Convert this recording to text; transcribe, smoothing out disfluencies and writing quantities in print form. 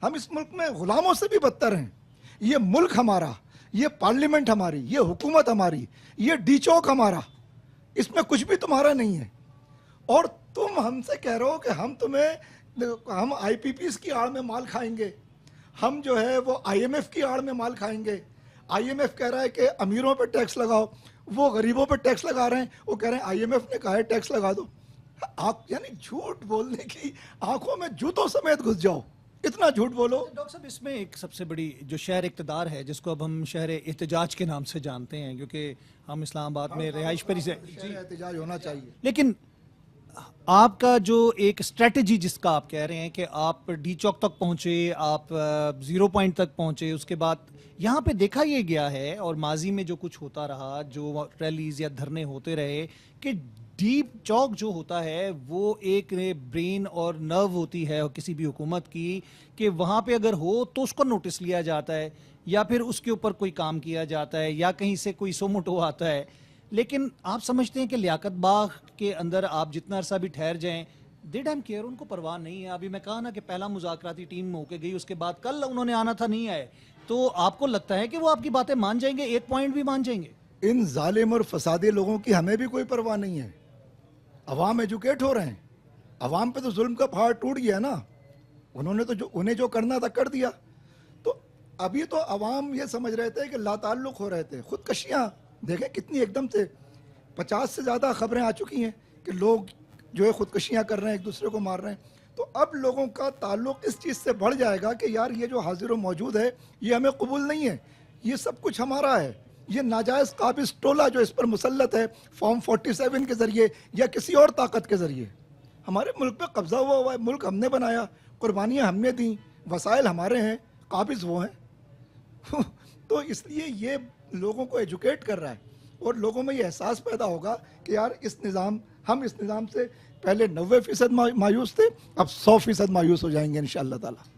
ہم اس ملک میں غلاموں سے بھی بدتر ہیں. یہ ملک ہمارا، یہ پارلیمنٹ ہماری، یہ حکومت ہماری، یہ ڈی چوک ہمارا، اس میں کچھ بھی تمہارا نہیں ہے. اور تم ہم سے کہہ رہے ہو کہ ہم آئی پی پیز کی آڑ میں مال کھائیں گے، ہم جو ہے وہ آئی ایم ایف کی آڑ میں مال کھائیں گے. آئی ایم ایف کہہ رہا ہے کہ امیروں پہ ٹیکس لگاؤ، وہ غریبوں پہ ٹیکس لگا رہے ہیں. وہ کہہ رہے ہیں آئی ایم ایف نے کہا ہے ٹیکس لگا دو. یعنی جھوٹ بولنے کی آنکھوں میں جوتوں سمیت گھس جاؤ، اتنا جھوٹ بولو. ڈاکٹر صاحب اس میں ایک سب سے بڑی جو شہر اقتدار ہے، جس کو اب ہم شہر احتجاج کے نام سے جانتے ہیں، کیونکہ ہم اسلام آباد میں رہائش پذیر سے شہر احتجاج ہونا چاہیے. لیکن آپ کا جو ایک اسٹریٹجی جس کا آپ کہہ رہے ہیں کہ آپ ڈی چوک تک پہنچے، آپ زیرو پوائنٹ تک پہنچے، اس کے بعد یہاں پہ دیکھا یہ گیا ہے اور ماضی میں جو کچھ ہوتا رہا، جو ریلیز یا دھرنے ہوتے رہے، کہ ڈیپ چوک جو ہوتا ہے وہ ایک برین اور نرو ہوتی ہے کسی بھی حکومت کی، کہ وہاں پہ اگر ہو تو اس کو نوٹس لیا جاتا ہے یا پھر اس کے اوپر کوئی کام کیا جاتا ہے یا کہیں سے کوئی سوموٹو آتا ہے. لیکن آپ سمجھتے ہیں کہ لیاقت باغ کے اندر آپ جتنا عرصہ بھی ٹھہر جائیں، دے ڈیم کیئر، ان کو پرواہ نہیں ہے. ابھی میں کہا نا کہ پہلا مذاکراتی ٹیم میں ہو کے گئی، اس کے بعد کل انہوں نے آنا تھا، نہیں آئے. تو آپ کو لگتا ہے کہ وہ آپ کی باتیں مان جائیں گے، ایک پوائنٹ بھی مان جائیں گے؟ ان ظالم اور فسادی لوگوں کی ہمیں بھی کوئی پرواہ نہیں ہے. عوام ایجوکیٹ ہو رہے ہیں، عوام پہ تو ظلم کا پہاڑ ٹوٹ گیا نا. انہوں نے تو انہیں جو کرنا تھا کر دیا. تو ابھی تو عوام یہ سمجھ رہے تھے کہ لا تعلق ہو رہے تھے. خودکشیاں دیکھیں کتنی ایک دم سے 50 سے زیادہ خبریں آ چکی ہیں کہ لوگ جو ہے خودکشیاں کر رہے ہیں، ایک دوسرے کو مار رہے ہیں. تو اب لوگوں کا تعلق اس چیز سے بڑھ جائے گا کہ یار یہ جو حاضر و موجود ہے یہ ہمیں قبول نہیں ہے، یہ سب کچھ ہمارا ہے. یہ ناجائز قابض ٹولہ جو اس پر مسلط ہے فارم 47 کے ذریعے یا کسی اور طاقت کے ذریعے، ہمارے ملک پہ قبضہ ہوا ہے. ملک ہم نے بنایا، قربانیاں ہم نے دیں، وسائل ہمارے ہیں، قابض وہ ہیں. تو اس لیے یہ لوگوں کو ایجوکیٹ کر رہا ہے اور لوگوں میں یہ احساس پیدا ہوگا کہ یار ہم اس نظام سے پہلے 90% مایوس تھے، اب 100% مایوس ہو جائیں گے انشاءاللہ تعالی.